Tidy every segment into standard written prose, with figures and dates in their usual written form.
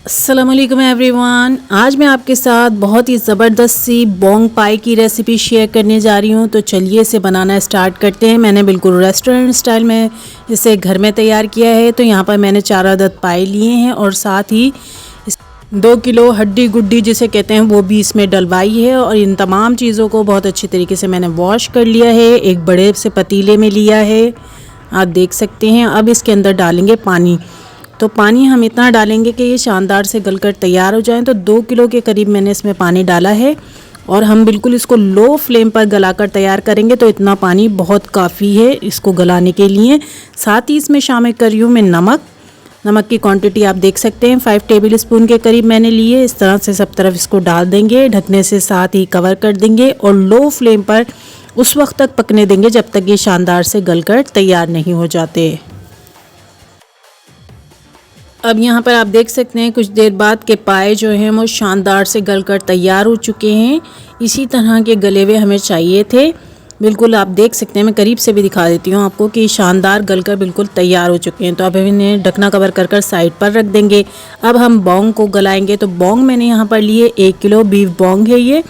अस्सलाम वालेकुम एवरीवन। आज मैं आपके साथ बहुत ही ज़बरदस्त सी बोंग पाई की रेसिपी शेयर करने जा रही हूँ। तो चलिए इसे बनाना स्टार्ट करते हैं। मैंने बिल्कुल रेस्टोरेंट स्टाइल में इसे घर में तैयार किया है। तो यहाँ पर मैंने 4 अदद पाई लिए हैं और साथ ही 2 किलो हड्डी गुड्डी जिसे कहते हैं वो भी इसमें डलवाई है। और इन तमाम चीज़ों को बहुत अच्छी तरीके से मैंने वॉश कर लिया है। एक बड़े से पतीले में लिया है, आप देख सकते हैं। अब इसके अंदर डालेंगे पानी। तो पानी हम इतना डालेंगे कि ये शानदार से गलकर तैयार हो जाएं। तो 2 किलो के करीब मैंने इसमें पानी डाला है और हम बिल्कुल इसको लो फ्लेम पर गलाकर तैयार करेंगे। तो इतना पानी बहुत काफ़ी है इसको गलाने के लिए। साथ ही इसमें शामिल कर रही हूँ मैं नमक की क्वांटिटी आप देख सकते हैं 5 टेबल स्पून के करीब मैंने लिए। इस तरह से सब तरफ इसको डाल देंगे, ढकने से साथ ही कवर कर देंगे और लो फ्लेम पर उस वक्त तक पकने देंगे जब तक ये शानदार से गलकर तैयार नहीं हो जाते। अब यहाँ पर आप देख सकते हैं कुछ देर बाद के पाए जो हैं वो शानदार से गलकर तैयार हो चुके हैं। इसी तरह के गले हुए हमें चाहिए थे। बिल्कुल आप देख सकते हैं, मैं करीब से भी दिखा देती हूँ आपको कि शानदार गलकर बिल्कुल तैयार हो चुके हैं। तो अब इन्हें ढकना कवर कर साइड पर रख देंगे। अब हम बोंग को गलाएंगे। तो बोंग मैंने यहाँ पर लिए 1 किलो बीफ बोंग है ये,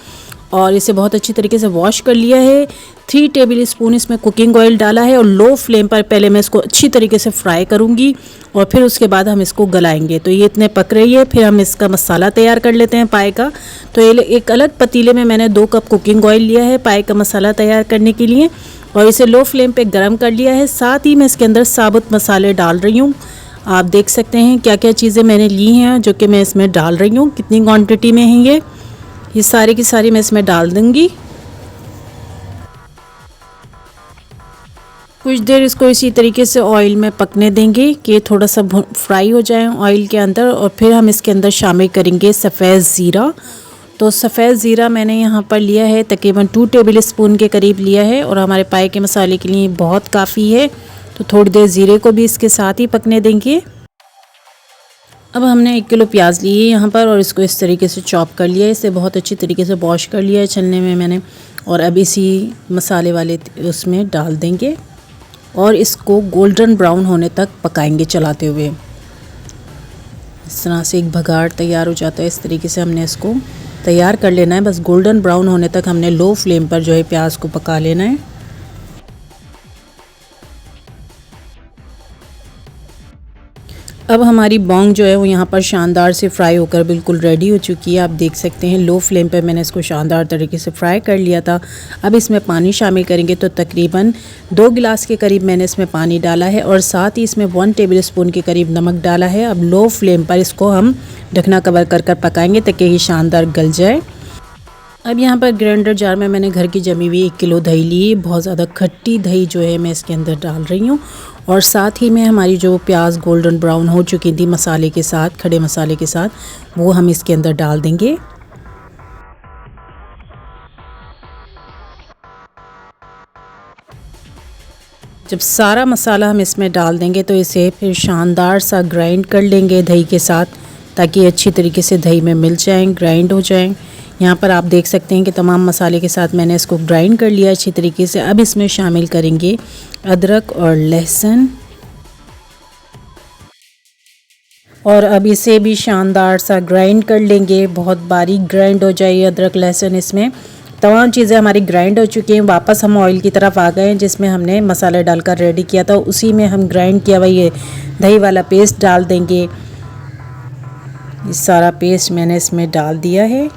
और इसे बहुत अच्छी तरीके से वॉश कर लिया है। 3 टेबल स्पून इसमें कुकिंग ऑयल डाला है और लो फ्लेम पर पहले मैं इसको अच्छी तरीके से फ्राई करूंगी और फिर उसके बाद हम इसको गलाएंगे। तो ये इतने पक रही है, फिर हम इसका मसाला तैयार कर लेते हैं पाए का। तो एक अलग पतीले में मैंने 2 कप कुकिंग ऑयल लिया है पाए का मसाला तैयार करने के लिए और इसे लो फ्लेम पर गर्म कर लिया है। साथ ही मैं इसके अंदर साबुत मसाले डाल रही हूँ। आप देख सकते हैं क्या क्या चीज़ें मैंने ली हैं जो कि मैं इसमें डाल रही हूँ, कितनी क्वान्टिटी में है ये सारी की सारी मैं इसमें डाल दूंगी। कुछ देर इसको इसी तरीके से ऑयल में पकने देंगे कि ये थोड़ा सा फ्राई हो जाए ऑयल के अंदर। और फिर हम इसके अंदर शामिल करेंगे सफ़ेद ज़ीरा। तो सफ़ेद ज़ीरा मैंने यहाँ पर लिया है तकरीबन 2 टेबल स्पून के करीब लिया है और हमारे पाए के मसाले के लिए बहुत काफ़ी है। तो थोड़ी देर ज़ीरे को भी इसके साथ ही पकने देंगे। अब हमने 1 किलो प्याज ली है यहाँ पर और इसको इस तरीके से चॉप कर लिया है। इसे बहुत अच्छी तरीके से वॉश कर लिया है छलने में मैंने। और अब इसी मसाले वाले उसमें डाल देंगे और इसको गोल्डन ब्राउन होने तक पकाएंगे चलाते हुए। इस तरह से एक भगाड़ तैयार हो जाता है। इस तरीके से हमने इसको तैयार कर लेना है। बस गोल्डन ब्राउन होने तक हमने लो फ्लेम पर जो है प्याज को पका लेना है। अब हमारी बोंग जो है वो यहाँ पर शानदार से फ्राई होकर बिल्कुल रेडी हो चुकी है। आप देख सकते हैं लो फ्लेम पर मैंने इसको शानदार तरीके से फ्राई कर लिया था। अब इसमें पानी शामिल करेंगे। तो तकरीबन 2 गिलास के करीब मैंने इसमें पानी डाला है और साथ ही इसमें 1 टेबल स्पून के करीब नमक डाला है। अब लो फ्लेम पर इसको हम ढकना कवर कर पकाएंगे ताकि ये शानदार गल जाए। अब यहाँ पर ग्राइंडर जार में मैंने घर की जमी हुई 1 किलो दही ली। बहुत ज़्यादा खट्टी दही जो है मैं इसके अंदर डाल रही हूँ और साथ ही में हमारी जो प्याज गोल्डन ब्राउन हो चुकी थी मसाले के साथ, खड़े मसाले के साथ, वो हम इसके अंदर डाल देंगे। जब सारा मसाला हम इसमें डाल देंगे तो इसे फिर शानदार सा ग्राइंड कर लेंगे दही के साथ ताकि अच्छी तरीके से दही में मिल जाएं, ग्राइंड हो जाएं। यहाँ पर आप देख सकते हैं कि तमाम मसाले के साथ मैंने इसको ग्राइंड कर लिया अच्छी तरीके से। अब इसमें शामिल करेंगे अदरक और लहसुन और अब इसे भी शानदार सा ग्राइंड कर लेंगे। बहुत बारीक ग्राइंड हो जाए अदरक लहसुन। इसमें तमाम चीज़ें हमारी ग्राइंड हो चुकी हैं। वापस हम ऑयल की तरफ आ गए हैं जिसमें हमने मसाले डालकर रेडी किया था। उसी में हम ग्राइंड किया हुआ ये दही वाला पेस्ट डाल देंगे। ये सारा पेस्ट मैंने इसमें डाल दिया है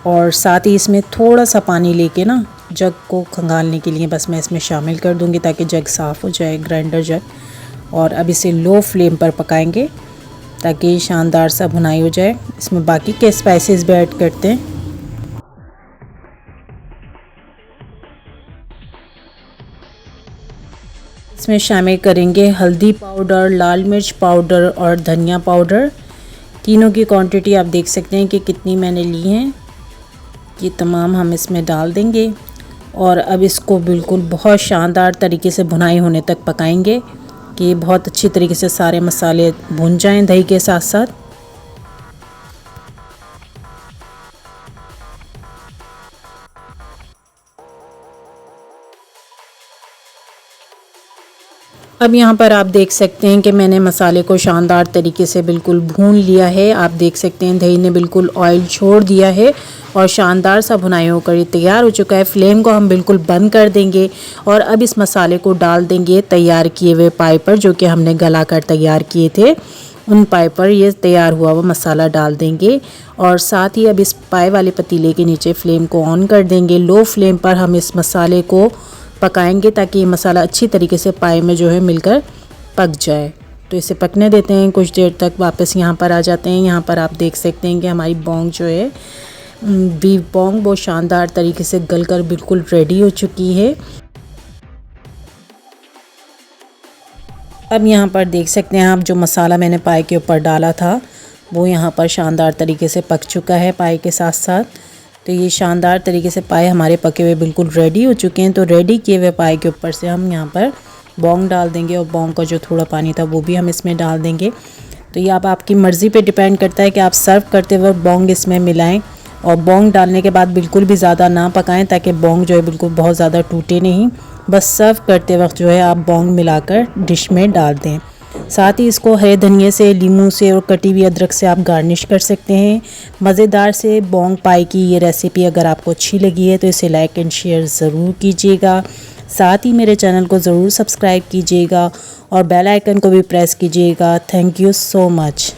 और साथ ही इसमें थोड़ा सा पानी लेके ना जग को खंगालने के लिए बस मैं इसमें शामिल कर दूंगी ताकि जग साफ़ हो जाए, ग्राइंडर जग। और अब इसे लो फ्लेम पर पकाएंगे ताकि शानदार सा भुनाई हो जाए। इसमें बाकी के स्पाइसेस भी ऐड करते हैं। इसमें शामिल करेंगे हल्दी पाउडर, लाल मिर्च पाउडर और धनिया पाउडर। तीनों की क्वांटिटी आप देख सकते हैं कि कितनी मैंने ली हैं। ये तमाम हम इसमें डाल देंगे और अब इसको बिल्कुल बहुत शानदार तरीके से भुनाई होने तक पकाएंगे कि बहुत अच्छी तरीके से सारे मसाले भुन जाएं दही के साथ साथ। अब यहाँ पर आप देख सकते हैं कि मैंने मसाले को शानदार तरीके से बिल्कुल भून लिया है। आप देख सकते हैं दही ने बिल्कुल ऑयल छोड़ दिया है और शानदार सा भुनाई होकर ये तैयार हो चुका है। फ्लेम को हम बिल्कुल बंद कर देंगे और अब इस मसाले को डाल देंगे तैयार किए हुए पाए पर, जो कि हमने गला कर तैयार किए थे। उन पाए पर ये तैयार हुआ हुआ मसाला डाल देंगे और साथ ही अब इस पाए वाले पतीले के नीचे फ्लेम को ऑन कर देंगे। लो फ्लेम पर हम इस मसाले को पकाएंगे ताकि ये मसाला अच्छी तरीके से पाए में जो है मिलकर पक जाए। तो इसे पकने देते हैं कुछ देर तक। वापस यहाँ पर आ जाते हैं। यहाँ पर आप देख सकते हैं कि हमारी बोंग जो है, बीफ बोंग, वो शानदार तरीके से गलकर बिल्कुल रेडी हो चुकी है। अब यहाँ पर देख सकते हैं आप, जो मसाला मैंने पाए के ऊपर डाला था वो यहाँ पर शानदार तरीके से पक चुका है पाए के साथ साथ। तो ये शानदार तरीके से पाए हमारे पके हुए बिल्कुल रेडी हो चुके हैं। तो रेडी किए हुए पाए के ऊपर से हम यहाँ पर बोंग डाल देंगे और बोंग का जो थोड़ा पानी था वो भी हम इसमें डाल देंगे। तो ये अब आपकी मर्ज़ी पे डिपेंड करता है कि आप सर्व करते वक्त बोंग इसमें मिलाएं और बोंग डालने के बाद बिल्कुल भी ज़्यादा ना पकाएं ताकि बोंग जो है बिल्कुल बहुत ज़्यादा टूटे नहीं। बस सर्व करते वक्त जो है आप बोंग मिलाकर डिश में डाल दें। साथ ही इसको हरे धनिए से, लीमू से और कटी हुई अदरक से आप गार्निश कर सकते हैं। मज़ेदार से बोंग पाई की ये रेसिपी अगर आपको अच्छी लगी है तो इसे लाइक एंड शेयर ज़रूर कीजिएगा। साथ ही मेरे चैनल को ज़रूर सब्सक्राइब कीजिएगा और बेल आइकन को भी प्रेस कीजिएगा। Thank you so much.